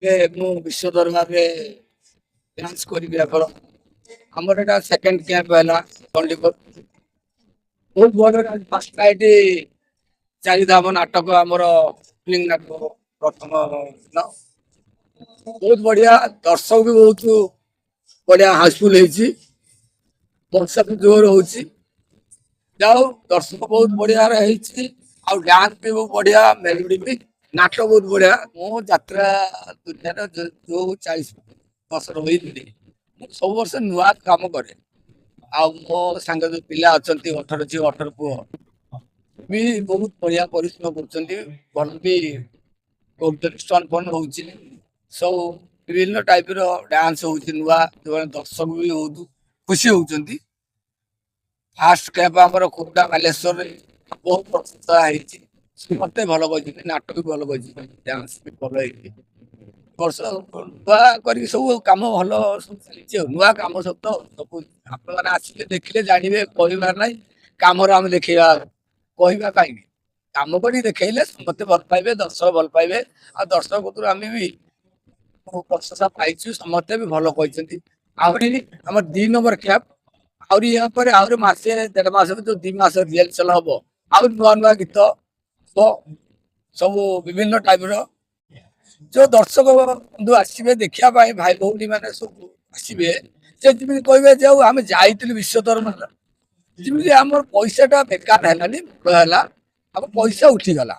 ମୁଁ ବିଶ୍ୱ ଦରବାରରେ ଡ୍ୟାନ୍ସ କରିବି ଆପଣ ଆମର ଏଇଟା ସେକେଣ୍ଡ କ୍ୟାମ୍ପ ହେଲା ଚଣ୍ଡିଖୋଲ ବହୁତ ଭଲ ଫାର୍ଷ୍ଟ ନାଇଟ୍ ଚାରିଧାମ ନାଟକ ଆମର ଓପନିଂ ନାଟକ ପ୍ରଥମ ଦିନ ବହୁତ ବଢିଆ ଦର୍ଶକ ବି ବହୁତ ବଢିଆ ହାଉସଫୁଲ ହେଇଛି ବର୍ଷା ବି ଜୋର ହଉଛି ଯାଉ ଦର୍ଶକ ବହୁତ ବଢିଆ ହେଇଛି ଆଉ ଡ୍ୟାନ୍ସ ବି ବହୁତ ବଢିଆ ମେଲୋଡି ବି ନାଟ ବହୁତ ବଢିଆ ମୁଁ ଯାତ୍ରା ଦୁନିଆରେ ଯୋଉ 40 ବର୍ଷ ରହିଥିଲି ମୁଁ ସବୁ ବର୍ଷ ନୂଆ କାମ କରେ ଆଉ ମୋ ସାଙ୍ଗ ଯୋଉ ପିଲା ଅଛନ୍ତି 18 ଝିଅ 18 ପୁଅ ବି ବହୁତ ବଢିଆ ପରିଶ୍ରମ କରୁଛନ୍ତି ଭଲ ବି କରୁଛନ୍ତି ଷ୍ଟନ୍ ଫନ୍ ହଉଛି ସବୁ ବିଭିନ୍ନ ଟାଇପର ଡ୍ୟାନ୍ସ ହଉଛି ନୂଆ ଯୋଉମାନେ ଦର୍ଶକ ବି ବହୁତ ଖୁସି ହଉଛନ୍ତି ଫାଷ୍ଟ କ୍ୟାମ୍ପ ଆମର ଖୋର୍ଦ୍ଧା ବାଲେଶ୍ୱରରେ ବହୁତ ପ୍ରଶଂସା ହେଇଛି ସମସ୍ତେ ଭଲ କହିଛନ୍ତି ନାଟକ ବି ଭଲ କହିଛନ୍ତି ଡ୍ୟାନ୍ସ ବି ଭଲ ହେଇଛି ବର୍ଷ ନୂଆ କରିକି ସବୁ କାମ ଭଲ ସବୁ ଚାଲିଛି ଆଉ ନୂଆ କାମ ସବୁ ତ ସବୁ ଆପଣମାନେ ଆସିଲେ ଦେଖିଲେ ଜାଣିବେ କହିବାର ନାହିଁ କାମରେ ଆମେ ଦେଖେଇବା କହିବା କାହିଁକି କାମ କରି ଦେଖେଇଲେ ସମସ୍ତେ ଭଲ ପାଇବେ ଦର୍ଶକ ଭଲ ପାଇବେ ଆଉ ଦର୍ଶକ କତୁରୁ ଆମେ ବି ପ୍ରଶଂସା ପାଇଛୁ ସମସ୍ତେ ବି ଭଲ କହିଛନ୍ତି ଆହୁରି ଆମର 2 ନମ୍ବର କ୍ୟାମ୍ପ ଆହୁରି ଏହା ପରେ ଆହୁରି ମାସେ 1.5 ମାସ ଯୋଉ 2 ମାସ ରିହର୍ସାଲ ହବ ଆହୁରି ନୂଆ ନୂଆ ଗୀତ ହବ ସବୁ ବିଭିନ୍ନ ଟାଇପର ଯୋଉ ଦର୍ଶକ ବନ୍ଧୁ ଆସିବେ ଦେଖିବା ପାଇଁ ଭାଇ ଭଉଣୀ ମାନେ ସବୁ ଆସିବେ ସେ ଯେମିତି କହିବେ ଯେ ଆଉ ଆମେ ଯାଇଥିଲୁ ବିଶ୍ୱ ଦରବାର ଯେମିତି ଆମର ପଇସାଟା ବେକାର ହେଲାନି ଭଲ ହେଲା ଆମ ପଇସା ଉଠିଗଲା